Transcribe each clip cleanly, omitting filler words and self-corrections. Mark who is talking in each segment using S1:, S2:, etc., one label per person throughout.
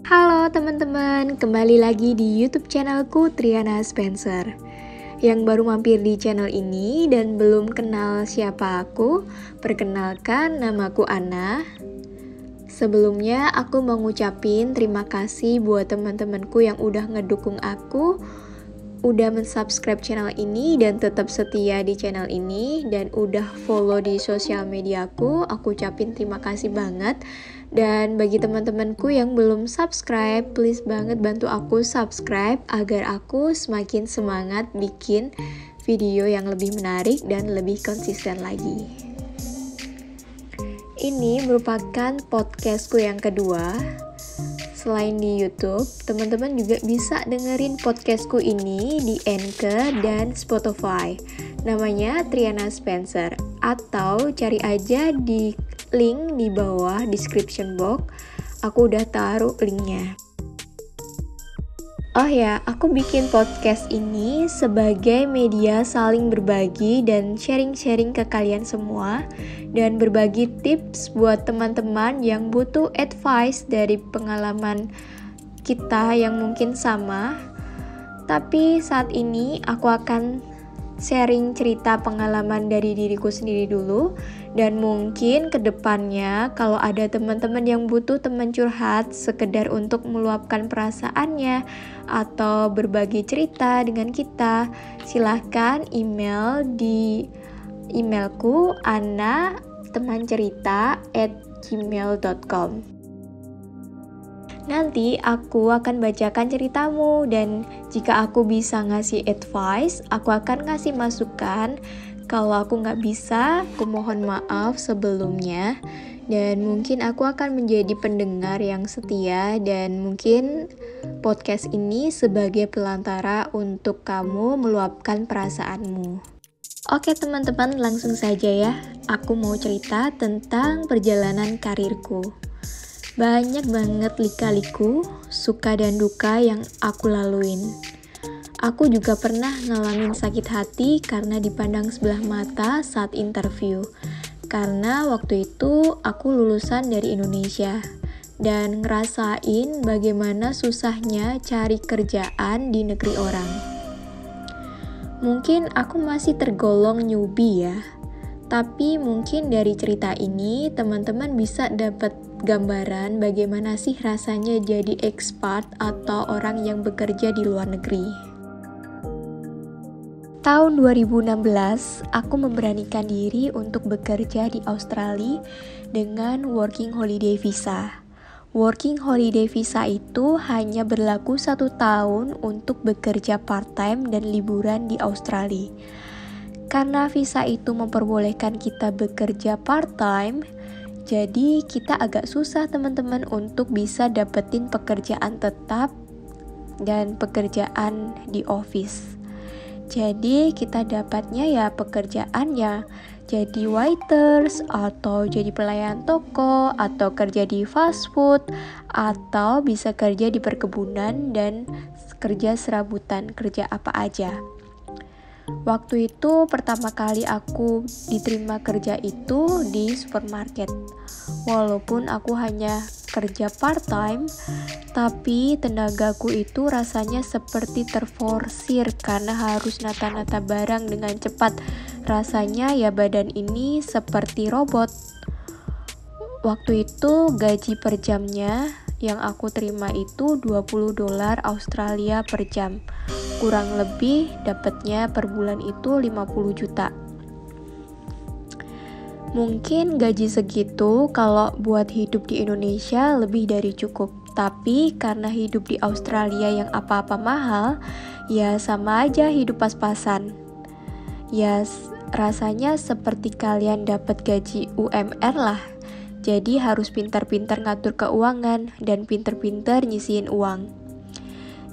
S1: Halo teman-teman, kembali lagi di YouTube channelku Triana Spencer. Yang baru mampir di channel ini dan belum kenal siapa aku, perkenalkan namaku Anna. Sebelumnya aku mau ngucapin terima kasih buat teman-temanku yang udah ngedukung aku, udah mensubscribe channel ini dan tetap setia di channel ini, dan udah follow di sosial mediaku. Aku ucapin terima kasih banget. Dan bagi teman-temanku yang belum subscribe, please banget bantu aku subscribe agar aku semakin semangat bikin video yang lebih menarik dan lebih konsisten lagi. Ini merupakan podcastku yang kedua. Selain di YouTube, teman-teman juga bisa dengerin podcastku ini di Anchor dan Spotify. Namanya Triana Spencer, atau cari aja di link di bawah description box. Aku udah taruh linknya. Oh ya, aku bikin podcast ini sebagai media saling berbagi dan sharing-sharing ke kalian semua, dan berbagi tips buat teman-teman yang butuh advice dari pengalaman kita yang mungkin sama. Tapi saat ini aku akan sharing cerita pengalaman dari diriku sendiri dulu, dan mungkin kedepannya kalau ada teman-teman yang butuh teman curhat sekedar untuk meluapkan perasaannya atau berbagi cerita dengan kita, silahkan email di emailku anna@temancerita@gmail.com. Nanti aku akan bacakan ceritamu, dan jika aku bisa ngasih advice, aku akan ngasih masukan. Kalau aku nggak bisa, aku mohon maaf sebelumnya. Dan mungkin aku akan menjadi pendengar yang setia, dan mungkin podcast ini sebagai pelantara untuk kamu meluapkan perasaanmu. Oke teman-teman, langsung saja ya. Aku mau cerita tentang perjalanan karirku. Banyak banget lika-liku, suka dan duka yang aku laluin. Aku juga pernah ngalamin sakit hati karena dipandang sebelah mata saat interview. Karena waktu itu aku lulusan dari Indonesia dan ngerasain bagaimana susahnya cari kerjaan di negeri orang. Mungkin aku masih tergolong newbie ya. Tapi mungkin dari cerita ini teman-teman bisa dapat gambaran bagaimana sih rasanya jadi expat atau orang yang bekerja di luar negeri. Tahun 2016, aku memberanikan diri untuk bekerja di Australia dengan Working Holiday Visa. Working Holiday Visa itu hanya berlaku 1 tahun untuk bekerja part-time dan liburan di Australia. Karena visa itu memperbolehkan kita bekerja part-time, jadi kita agak susah teman-teman untuk bisa dapetin pekerjaan tetap dan pekerjaan di office. Jadi kita dapatnya ya pekerjaan ya jadi waiters, atau jadi pelayan toko, atau kerja di fast food, atau bisa kerja di perkebunan dan kerja serabutan, kerja apa aja. Waktu itu pertama kali aku diterima kerja itu di supermarket. Walaupun aku hanya kerja part-time, tapi tenagaku itu rasanya seperti terforsir karena harus nata-nata barang dengan cepat. Rasanya ya badan ini seperti robot. Waktu itu gaji per jamnya yang aku terima itu $20 Australia per jam. Kurang lebih dapatnya per bulan itu 50 juta. Mungkin gaji segitu kalau buat hidup di Indonesia lebih dari cukup. Tapi karena hidup di Australia yang apa-apa mahal, ya sama aja hidup pas-pasan. Ya rasanya seperti kalian dapat gaji UMR lah. Jadi harus pintar-pintar ngatur keuangan dan pintar-pintar nyisihin uang.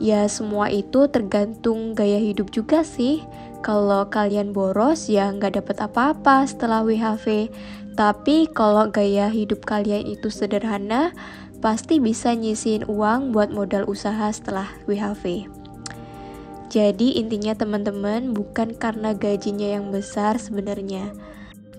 S1: Ya semua itu tergantung gaya hidup juga sih. Kalau kalian boros ya nggak dapat apa-apa setelah WHV. Tapi kalau gaya hidup kalian itu sederhana, pasti bisa nyisihin uang buat modal usaha setelah WHV. Jadi intinya teman-teman, bukan karena gajinya yang besar sebenarnya,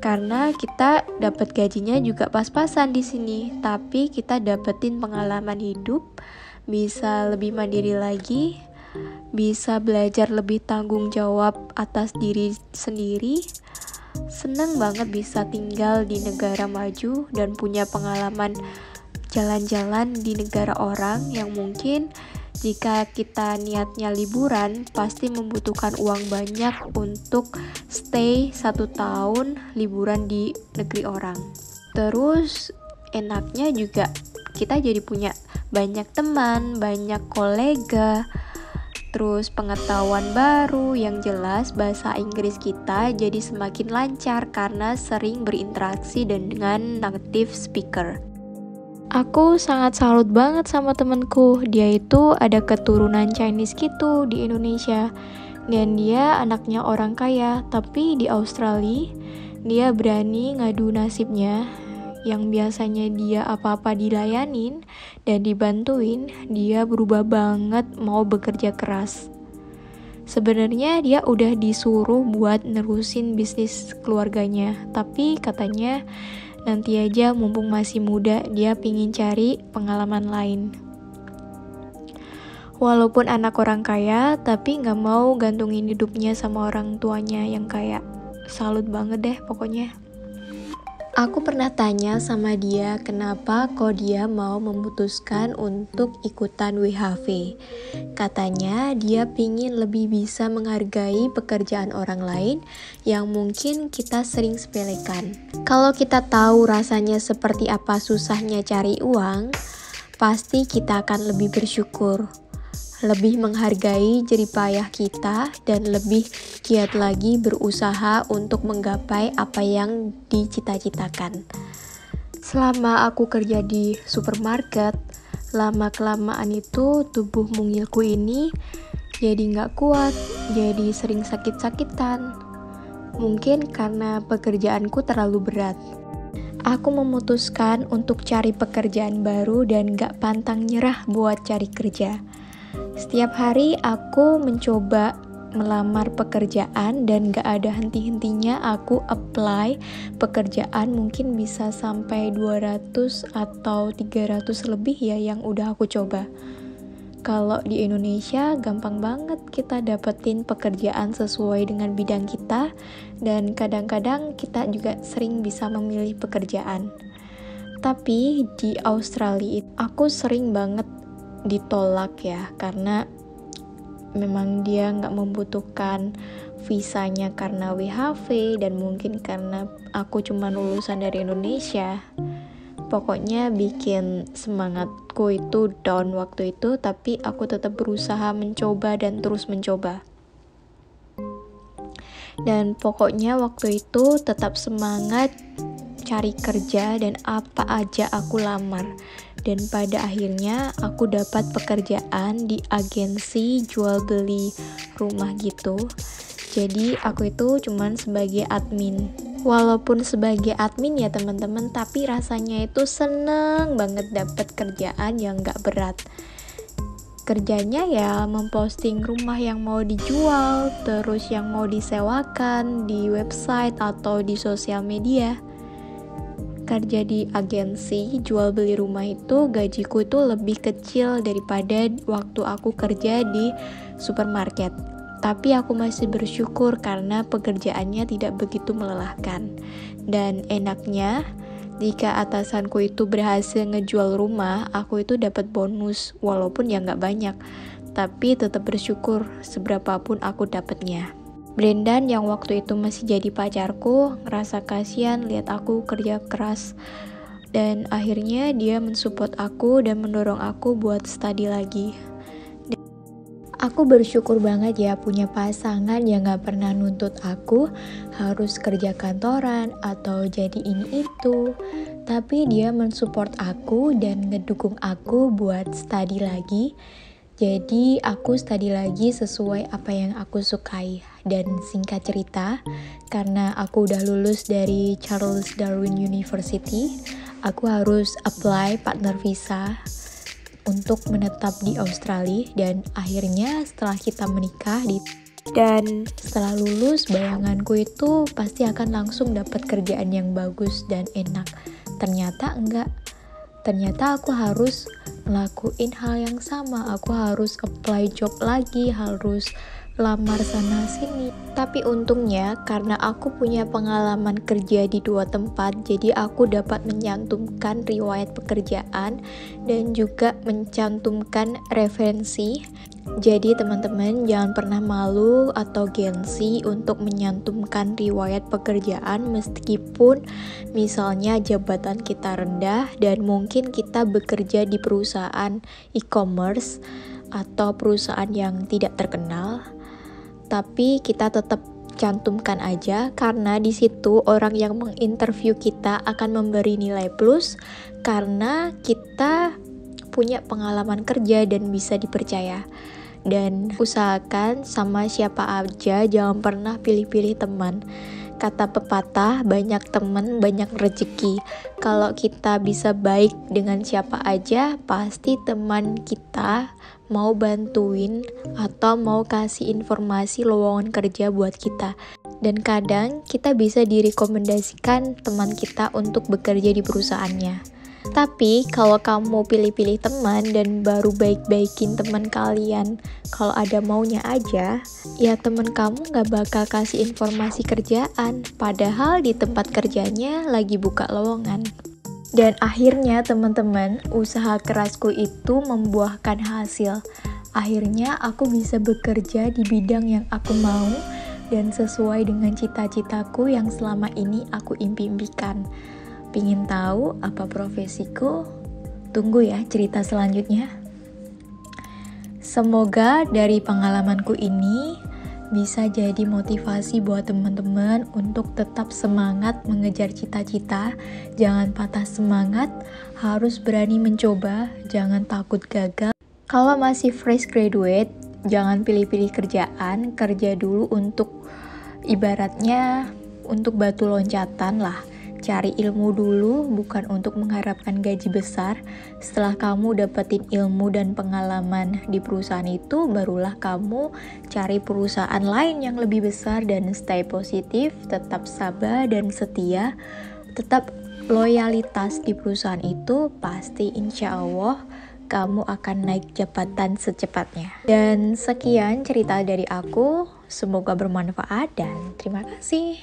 S1: Karena kita dapat gajinya juga pas-pasan di sini, tapi kita dapetin pengalaman hidup, bisa lebih mandiri lagi, bisa belajar lebih tanggung jawab atas diri sendiri. Seneng banget bisa tinggal di negara maju dan punya pengalaman jalan-jalan di negara orang yang mungkin jika kita niatnya liburan pasti membutuhkan uang banyak untuk stay 1 tahun liburan di negeri orang. Terus enaknya juga kita jadi punya banyak teman, banyak kolega, terus pengetahuan baru. Yang jelas bahasa Inggris kita jadi semakin lancar karena sering berinteraksi dengan native speaker. Aku sangat salut banget sama temenku. Dia itu ada keturunan Chinese gitu di Indonesia. Dan dia anaknya orang kaya, tapi di Australia dia berani ngadu nasibnya. Yang biasanya dia apa-apa dilayanin dan dibantuin, dia berubah banget mau bekerja keras. Sebenarnya dia udah disuruh buat nerusin bisnis keluarganya, tapi katanya nanti aja mumpung masih muda, dia pingin cari pengalaman lain. Walaupun anak orang kaya, tapi gak mau gantungin hidupnya sama orang tuanya yang kaya. Salut banget deh pokoknya. Aku pernah tanya sama dia kenapa kok dia mau memutuskan untuk ikutan WHV. Katanya dia pingin lebih bisa menghargai pekerjaan orang lain yang mungkin kita sering sepelekan. Kalau kita tahu rasanya seperti apa susahnya cari uang, pasti kita akan lebih bersyukur, lebih menghargai jeripayah kita, dan lebih giat lagi berusaha untuk menggapai apa yang dicita-citakan. Selama aku kerja di supermarket, lama-kelamaan itu tubuh mungilku ini jadi gak kuat, jadi sering sakit-sakitan. Mungkin karena pekerjaanku terlalu berat. Aku memutuskan untuk cari pekerjaan baru dan gak pantang nyerah buat cari kerja. Setiap hari aku mencoba melamar pekerjaan dan gak ada henti-hentinya aku apply pekerjaan, mungkin bisa sampai 200 atau 300 lebih ya yang udah aku coba. Kalau di Indonesia gampang banget kita dapetin pekerjaan sesuai dengan bidang kita, dan kadang-kadang kita juga sering bisa memilih pekerjaan. Tapi di Australia aku sering banget ditolak ya, karena memang dia nggak membutuhkan visanya karena WHV, dan mungkin karena aku cuma lulusan dari Indonesia. Pokoknya bikin semangatku itu down waktu itu, tapi aku tetap berusaha mencoba dan terus mencoba. Dan pokoknya waktu itu tetap semangat cari kerja dan apa aja aku lamar. Dan pada akhirnya aku dapat pekerjaan di agensi jual beli rumah gitu. Jadi aku itu cuman sebagai admin. Walaupun sebagai admin ya teman-teman, tapi rasanya itu seneng banget dapat kerjaan yang gak berat. Kerjanya ya memposting rumah yang mau dijual, terus yang mau disewakan di website atau di sosial media. Kerja di agensi jual beli rumah itu gajiku itu lebih kecil daripada waktu aku kerja di supermarket. Tapi aku masih bersyukur karena pekerjaannya tidak begitu melelahkan. Dan enaknya, jika atasanku itu berhasil ngejual rumah, aku itu dapat bonus, walaupun ya nggak banyak. Tapi tetap bersyukur seberapapun aku dapatnya. Brendan yang waktu itu masih jadi pacarku ngerasa kasihan lihat aku kerja keras, dan akhirnya dia mensupport aku dan mendorong aku buat study lagi. Aku bersyukur banget ya punya pasangan yang gak pernah nuntut aku harus kerja kantoran atau jadi ini itu, tapi dia mensupport aku dan ngedukung aku buat study lagi. Jadi aku study lagi sesuai apa yang aku sukai. Dan singkat cerita, karena aku udah lulus dari Charles Darwin University, aku harus apply partner visa untuk menetap di Australia. Dan akhirnya setelah kita menikah Dan setelah lulus, bayanganku itu pasti akan langsung dapat kerjaan yang bagus dan enak. Ternyata enggak. Ternyata aku harus ngelakuin hal yang sama. Aku harus apply job lagi, harus lamar sana sini. Tapi untungnya karena aku punya pengalaman kerja di 2 tempat, jadi aku dapat mencantumkan riwayat pekerjaan dan juga mencantumkan referensi. Jadi teman-teman jangan pernah malu atau gengsi untuk menyantumkan riwayat pekerjaan meskipun misalnya jabatan kita rendah dan mungkin kita bekerja di perusahaan e-commerce atau perusahaan yang tidak terkenal. Tapi kita tetap cantumkan aja karena di situ orang yang menginterview kita akan memberi nilai plus karena kita punya pengalaman kerja dan bisa dipercaya. Dan usahakan sama siapa aja, jangan pernah pilih-pilih teman. Kata pepatah, banyak teman, banyak rezeki. Kalau kita bisa baik dengan siapa aja, pasti teman kita mau bantuin atau mau kasih informasi lowongan kerja buat kita. Dan kadang kita bisa direkomendasikan teman kita untuk bekerja di perusahaannya. Tapi kalau kamu pilih-pilih teman dan baru baik-baikin teman kalian kalau ada maunya aja, ya teman kamu gak bakal kasih informasi kerjaan, padahal di tempat kerjanya lagi buka lowongan. Dan akhirnya teman-teman, usaha kerasku itu membuahkan hasil. Akhirnya aku bisa bekerja di bidang yang aku mau dan sesuai dengan cita-citaku yang selama ini aku impikan. Pingin tahu apa profesiku? Tunggu ya cerita selanjutnya. Semoga dari pengalamanku ini bisa jadi motivasi buat teman-teman untuk tetap semangat mengejar cita-cita. Jangan patah semangat, harus berani mencoba, jangan takut gagal. Kalau masih fresh graduate, jangan pilih-pilih kerjaan, kerja dulu untuk ibaratnya untuk batu loncatan lah. Cari ilmu dulu, bukan untuk mengharapkan gaji besar. Setelah kamu dapetin ilmu dan pengalaman di perusahaan itu, barulah kamu cari perusahaan lain yang lebih besar dan stay positif, tetap sabar dan setia, tetap loyalitas di perusahaan itu, pasti insya Allah kamu akan naik jabatan secepatnya. Dan sekian cerita dari aku, semoga bermanfaat dan terima kasih.